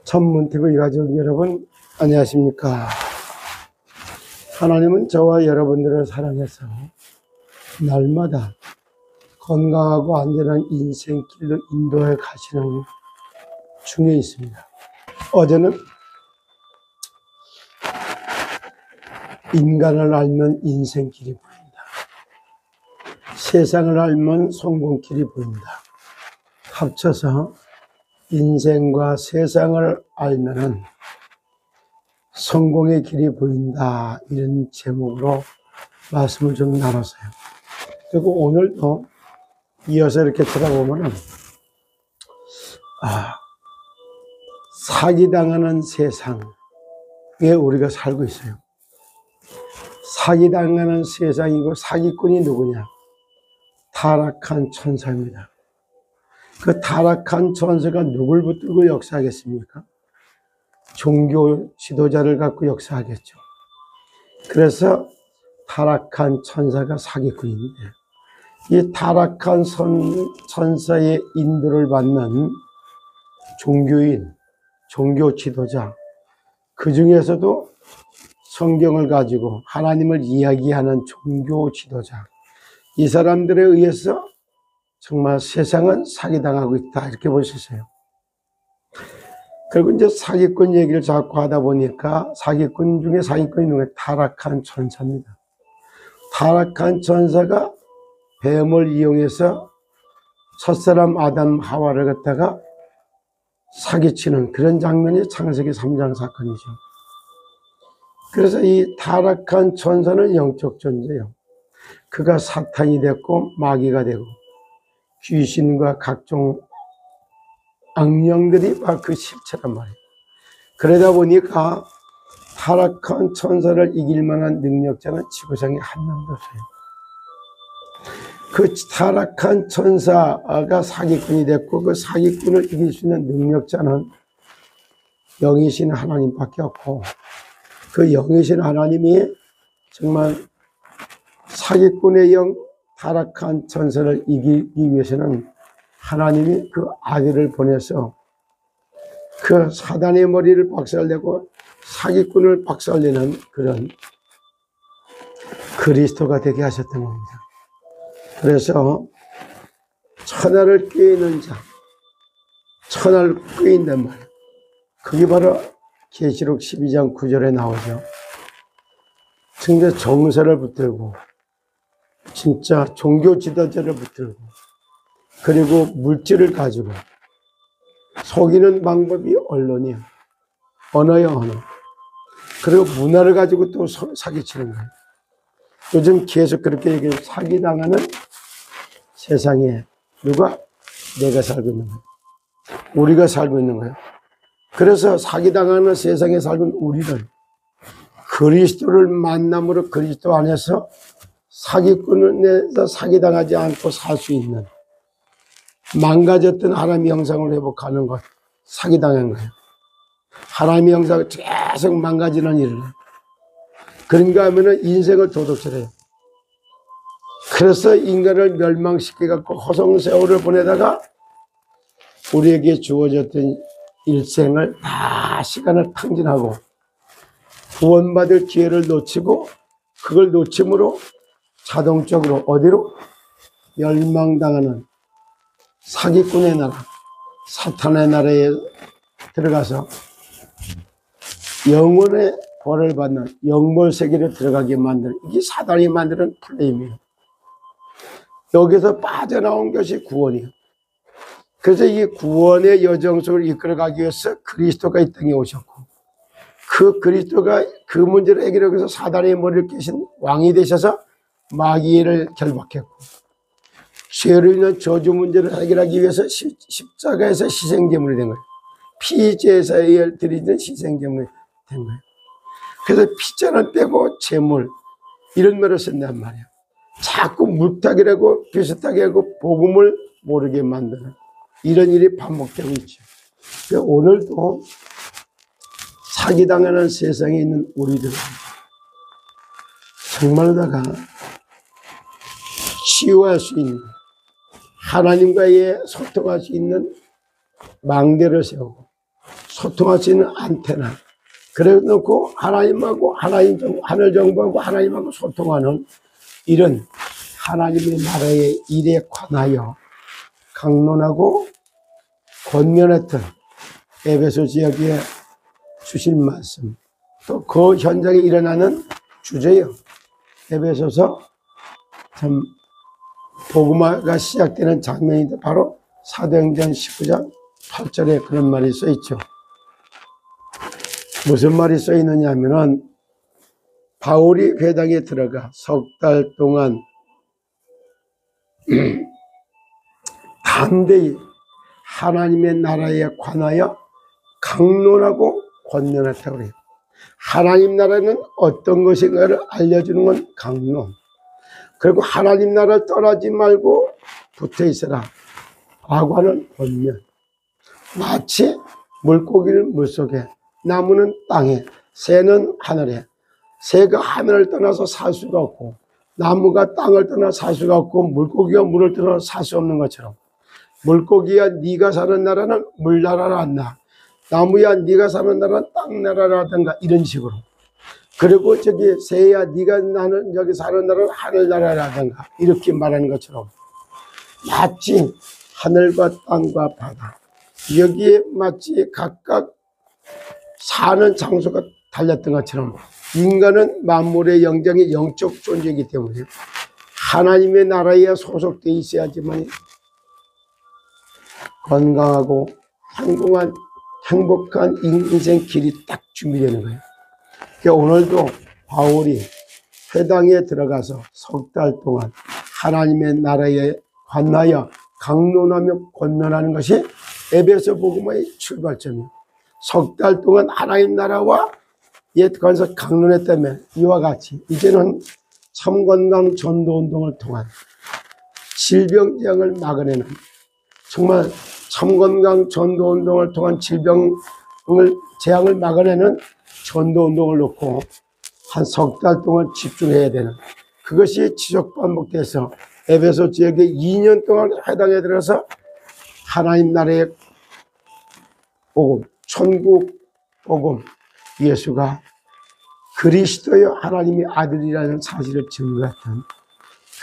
천문TV 가족 여러분, 안녕하십니까? 하나님은 저와 여러분들을 사랑해서 날마다 건강하고 안전한 인생길로 인도해 가시는 중에 있습니다. 어제는 인간을 알면 인생길이 보인다. 세상을 알면 성공길이 보인다. 합쳐서 인생과 세상을 알면은 성공의 길이 보인다, 이런 제목으로 말씀을 좀 나눴어요. 그리고 오늘도 이어서 이렇게 들어보면은 사기당하는 세상에 우리가 살고 있어요. 사기당하는 세상이고, 사기꾼이 누구냐? 타락한 천사입니다. 그 타락한 천사가 누굴 붙들고 역사하겠습니까? 종교 지도자를 갖고 역사하겠죠. 그래서 타락한 천사가 사기꾼인데, 이 타락한 천사의 인도를 받는 종교인, 종교 지도자, 그 중에서도 성경을 가지고 하나님을 이야기하는 종교 지도자, 이 사람들에 의해서 정말 세상은 사기당하고 있다, 이렇게 볼 수 있어요. 그리고 이제 사기꾼 얘기를 자꾸 하다 보니까 사기꾼 중에 사기꾼이 누구예요? 타락한 천사입니다. 타락한 천사가 뱀을 이용해서 첫사람 아담 하와를 갖다가 사기치는 그런 장면이 창세기 3장 사건이죠. 그래서 이 타락한 천사는 영적 존재예요. 그가 사탄이 됐고 마귀가 되고 귀신과 각종 악령들이 막 그 실체란 말이에요. 그러다 보니까 타락한 천사를 이길 만한 능력자는 지구상에 한 명도 없어요. 그 타락한 천사가 사기꾼이 됐고, 그 사기꾼을 이길 수 있는 능력자는 영이신 하나님밖에 없고, 그 영이신 하나님이 정말 사기꾼의 영, 타락한 천사를 이기기 위해서는 하나님이 그 아들을 보내서 그 사단의 머리를 박살내고 사기꾼을 박살내는 그런 그리스도가 되게 하셨던 겁니다. 그래서 천하를 꾀는 자, 천하를 꾀인단 말이에요. 그게 바로 계시록 12장 9절에 나오죠. 진짜 정서를 붙들고, 진짜 종교 지도자를 붙들고, 그리고 물질을 가지고 속이는 방법이 언론이야. 언어야, 언어. 그리고 문화를 가지고 또 사기치는 거예요. 요즘 계속 그렇게 얘기해요. 사기당하는 세상에 누가? 내가 살고 있는 거예요. 우리가 살고 있는 거예요. 그래서 사기당하는 세상에 살고 있는 우리를 그리스도를 만남으로 그리스도 안에서 사기꾼에서 사기당하지 않고 살 수 있는, 망가졌던 하나님의 형상을 회복하는 것, 사기당한 거예요. 하나님의 형상을 계속 망가지는 일을 해요. 그런가 하면은 인생을 도둑질해요. 그래서 인간을 멸망시켜갖고 허송세월을 보내다가 우리에게 주어졌던 일생을 다 시간을 탕진하고 구원받을 기회를 놓치고, 그걸 놓침으로 자동적으로 어디로? 멸망당하는 사기꾼의 나라, 사탄의 나라에 들어가서 영혼의 벌을 받는 영몰 세계로 들어가게 만드는, 이게 사단이 만드는 플레임이에요. 여기서 빠져나온 것이 구원이에요. 그래서 이 구원의 여정 속을 이끌어가기 위해서 그리스도가 이 땅에 오셨고, 그 그리스도가 그 문제를 해결하기 위해서 사단의 머리를 깨신 왕이 되셔서 마귀를 결박했고, 죄로 인한 저주 문제를 해결하기 위해서 십자가에서 희생제물이 된 거예요. 피제사에 드리는 희생제물이 된 거예요. 그래서 피자는 빼고 제물, 이런 말을 쓴단 말이에요. 자꾸 물타기라고 비슷하게 하고 복음을 모르게 만드는 이런 일이 반복되고 있죠. 오늘도 사기당하는 세상에 있는 우리들은 정말다가 치유할 수 있는, 하나님과의 소통할 수 있는 망대를 세우고 소통할 수 있는 안테나. 그래 놓고 하나님하고 하늘 정부하고 하나님하고 소통하는 이런 하나님의 나라의 일에 관하여 강론하고 권면했던 에베소 지역에 주신 말씀, 또 그 현장에 일어나는 주제요. 에베소서 참 복음화가 시작되는 장면인데 바로 사도행전 19장 8절에 그런 말이 써 있죠. 무슨 말이 써 있느냐 하면은 바울이 회당에 들어가 석 달 동안 담대히 하나님의 나라에 관하여 강론하고 권면했다고 그래요. 하나님 나라는 어떤 것인가를 알려주는 건 강론. 그리고 하나님 나라를 떠나지 말고 붙어 있어라 라고 하는 권면. 마치 물고기는 물속에, 나무는 땅에, 새는 하늘에. 새가 하늘을 떠나서 살 수가 없고, 나무가 땅을 떠나 살 수가 없고, 물고기가 물을 떠나 살 수 없는 것처럼, 물고기야 네가 사는 나라는 물나라란다, 나무야 네가 사는 나라는 땅나라라든가 이런 식으로. 그리고 저기 새야 네가 나는 여기 사는 나라는 하늘나라라든가 이렇게 말하는 것처럼, 마치 하늘과 땅과 바다 여기에 마치 각각 사는 장소가 달렸던 것처럼 인간은 만물의 영장의 영적 존재이기 때문에 하나님의 나라에 소속되어 있어야지만 건강하고 행복한 인생 길이 딱 준비되는 거예요. 그러니까 오늘도 바울이 회당에 들어가서 석 달 동안 하나님의 나라에 관하여 강론하며 권면하는 것이 에베소 복음의 출발점이에요. 석 달 동안 하나님 나라와 옛 관서 강론했다며 이와 같이 이제는 참건강 전도운동을 통한 질병재앙을 막아내는, 정말 참건강 전도운동을 통한 재앙을 막아내는 전도운동을 놓고 한 석 달 동안 집중해야 되는, 그것이 지속 반복돼서 에베소 지역에 2년 동안 회당에 들어서 하나님 나라의 복음, 천국 복음, 예수가 그리스도의 하나님의 아들이라는 사실을 증거했던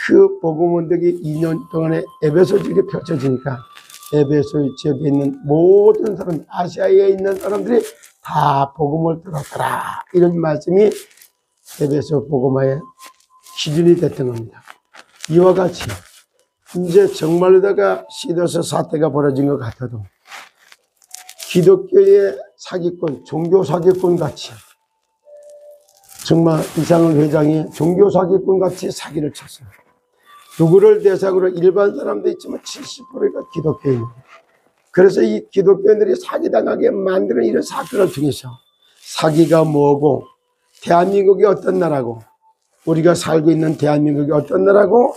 그 복음 운동이 2년 동안에 에베소 지역에 펼쳐지니까 에베소 지역에 있는 모든 사람, 아시아에 있는 사람들이 다 복음을 들었더라, 이런 말씀이 에베소 복음화의 기준이 됐던 겁니다. 이와 같이 이제 정말로다가 시더스 사태가 벌어진 것 같아도 기독교의 사기꾼, 종교 사기꾼 같이, 정말 이상은 회장이 종교 사기꾼 같이 사기를 쳤어요. 누구를 대상으로? 일반 사람도 있지만 70%가 기독교인이에요. 그래서 이 기독교인들이 사기당하게 만드는 이런 사건을 통해서 사기가 뭐고, 대한민국이 어떤 나라고, 우리가 살고 있는 대한민국이 어떤 나라고,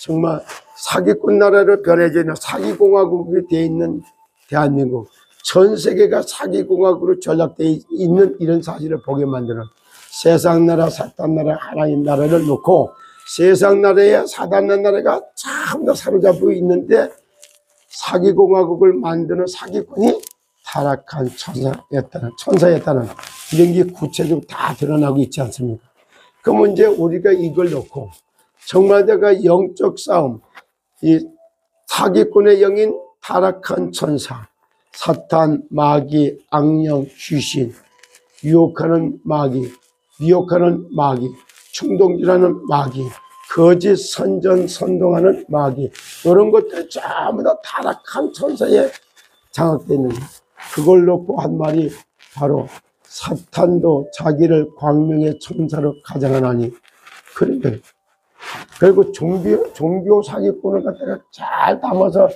정말 사기꾼 나라로 변해져 있는 사기공화국이 되어 있는 대한민국, 전 세계가 사기공화국으로 전락되어 있는 이런 사실을 보게 만드는 세상 나라, 사탄 나라, 하나님 나라를 놓고 세상 나라에 사단 나라가 참 더 사로잡고 있는데 사기공화국을 만드는 사기꾼이 타락한 천사였다는 이런 게 구체적으로 다 드러나고 있지 않습니까? 그럼 이제 우리가 이걸 놓고 정말 내가 영적 싸움, 이 사기꾼의 영인 타락한 천사, 사탄, 마귀, 악령, 귀신, 유혹하는 마귀, 미혹하는 마귀, 충동질하는 마귀, 거짓 선전 선동하는 마귀, 이런 것들이 전부 다 타락한 천사에 장악되어 있는 거예요. 그걸 놓고 한 말이 바로 사탄도 자기를 광명의 천사로 가장하나니, 그런 거예요. 그리고 종교 사기꾼을 갖다가 잘 담아서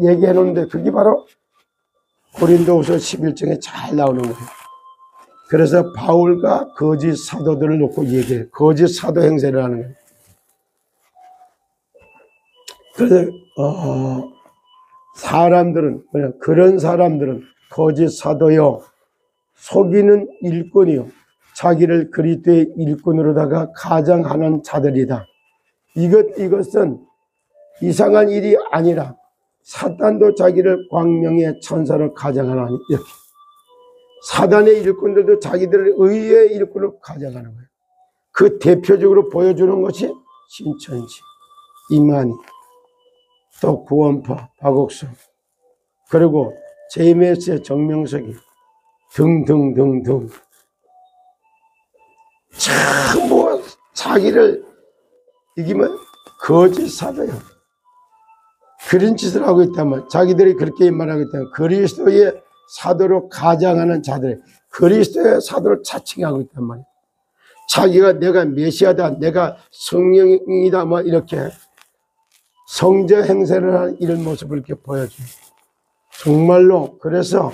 얘기해 놓는데 그게 바로 고린도후서 11장에 잘 나오는 거예요. 그래서 바울과 거짓 사도들을 놓고 얘기해요. 거짓 사도 행세를 하는 거예요. 그래서 사람들은, 그런 사람들은 거짓 사도요, 속이는 일꾼이요, 자기를 그리스도의 일꾼으로다가 가장하는 자들이다. 이것은 이상한 일이 아니라 사탄도 자기를 광명의 천사로 가장하나니, 이렇게 사단의 일꾼들도 자기들의 의의 일꾼을 가져가는 거예요. 그 대표적으로 보여주는 것이 신천지, 이만희, 또 구원파, 박옥수, 그리고 JMS의 정명석이 등등등등. 전부 자기를 이기면 거짓 사도요. 그런 짓을 하고 있다면, 자기들이 그렇게 말하고 있다면 그리스도의 사도로 가장하는 자들, 그리스도의 사도를 자칭하고 있단 말이에요. 자기가 내가 메시아다, 내가 성령이다, 뭐 이렇게 성저 행세를 하는 이런 모습을 이렇게 보여줘요. 정말로 그래서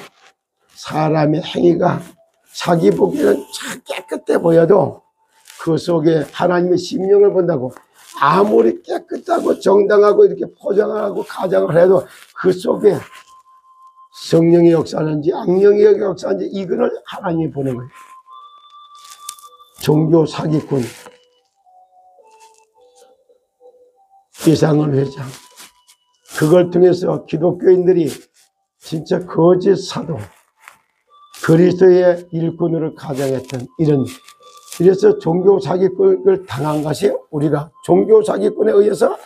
사람의 행위가 자기 보기에는 참 깨끗해 보여도 그 속에 하나님의 심령을 본다고 아무리 깨끗하고 정당하고 이렇게 포장하고 가장을 해도 그 속에 성령의 역사하는지 악령의 역사하는지 이거를 하나님이 보는 거예요. 종교 사기꾼, 이상은 회장, 그걸 통해서 기독교인들이 진짜 거짓 사도, 그리스도의 일꾼으로 가장했던 이런, 이래서 종교 사기꾼을 당한 것이, 우리가 종교 사기꾼에 의해서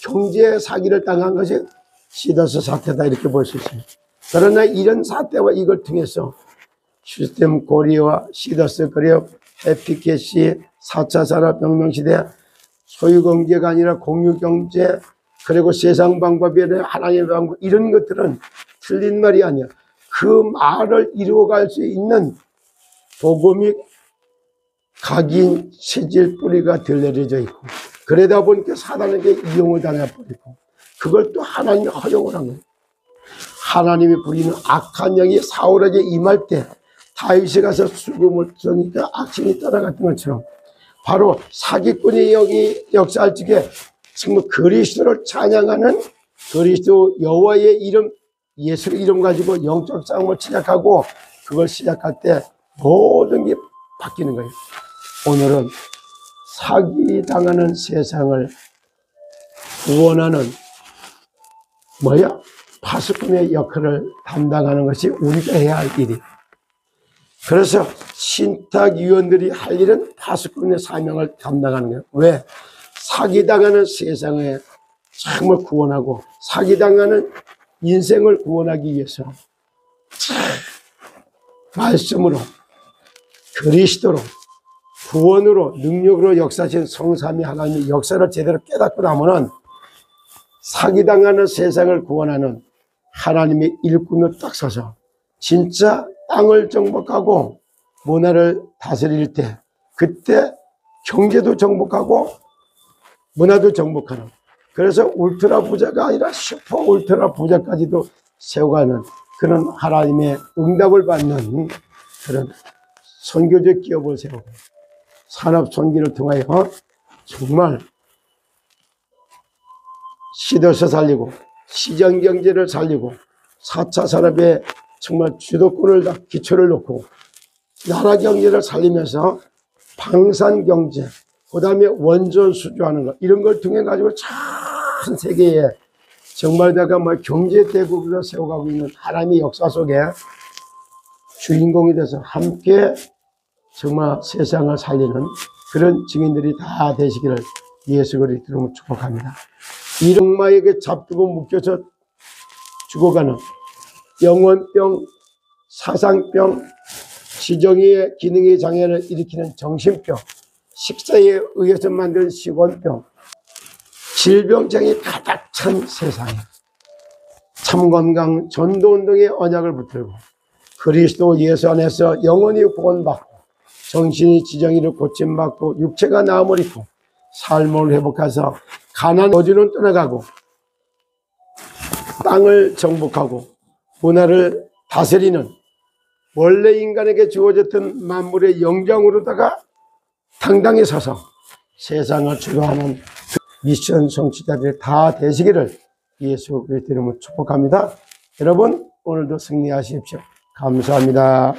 경제 사기를 당한 것이 시더스 사태다, 이렇게 볼 수 있습니다. 그러나 이런 사태와 이걸 통해서 시스템 코리아와 시더스 그리어 해피캐시 4차 산업혁명시대 소유경제가 아니라 공유경제, 그리고 세상 방법이 아니라 하나님의 방법, 이런 것들은 틀린 말이 아니야. 그 말을 이루어갈 수 있는 복음이 각인 체질 뿌리가 들려져 있고, 그러다 보니까 사단에게 이용을 당해버리고, 그걸 또 하나님이 허용을 한 거예요. 하나님이 부리는 악한 영이 사울에게 임할 때 다윗이 가서 죽음을 쏘니까 악신이 떠나갔던 것처럼, 바로 사기꾼이 여기 역사할 적에 정말 그리스도를 찬양하는, 그리스도 여호와의 이름, 예수 이름 가지고 영적 싸움을 시작하고, 그걸 시작할 때 모든 게 바뀌는 거예요. 오늘은 사기당하는 세상을 구원하는 파수꾼의 역할을 담당하는 것이 우리가 해야 할 일이에요. 그래서 신탁위원들이 할 일은 파수꾼의 사명을 담당하는 거예요. 왜? 사기당하는 세상에 정말 구원하고, 사기당하는 인생을 구원하기 위해서 말씀으로, 그리스도로, 구원으로, 능력으로 역사하신 성삼위 하나님의 역사를 제대로 깨닫고 나면은 사기당하는 세상을 구원하는 하나님의 일꾼을 딱 서서 진짜 땅을 정복하고 문화를 다스릴 때, 그때 경제도 정복하고 문화도 정복하는, 그래서 울트라 부자가 아니라 슈퍼 울트라 부자까지도 세워가는 그런 하나님의 응답을 받는 그런 선교적 기업을 세우고, 산업 선교를 통하여 정말 시도서 살리고 시장 경제를 살리고 4차 산업에 정말 주도권을 기초를 놓고 나라 경제를 살리면서 방산 경제, 그 다음에 원전 수주하는 것, 이런 걸 통해 가지고 전 세계에 정말 내가 경제 대국으로 세워가고 있는 하나님의 역사 속에 주인공이 돼서 함께 정말 세상을 살리는 그런 증인들이 다 되시기를 예수 그리스도로 축복합니다. 이 악마에게 잡히고 묶여서 죽어가는 영혼병, 사상병, 지정의 기능의 장애를 일으키는 정신병, 식사에 의해서 만든 식원병, 질병장애 가득 찬 세상에 참건강 전도운동의 언약을 붙들고 그리스도 예수 안에서 영혼이 구원받고 정신이 지정이를 고침받고 육체가 나음을 입고 삶을 회복해서 가난 거지는 떠나가고 땅을 정복하고 문화를 다스리는, 원래 인간에게 주어졌던 만물의 영장으로다가 당당히 서서 세상을 주도하는 미션 성취자들이 다 되시기를 예수 그리스도 이름으로 축복합니다. 여러분 오늘도 승리하십시오. 감사합니다.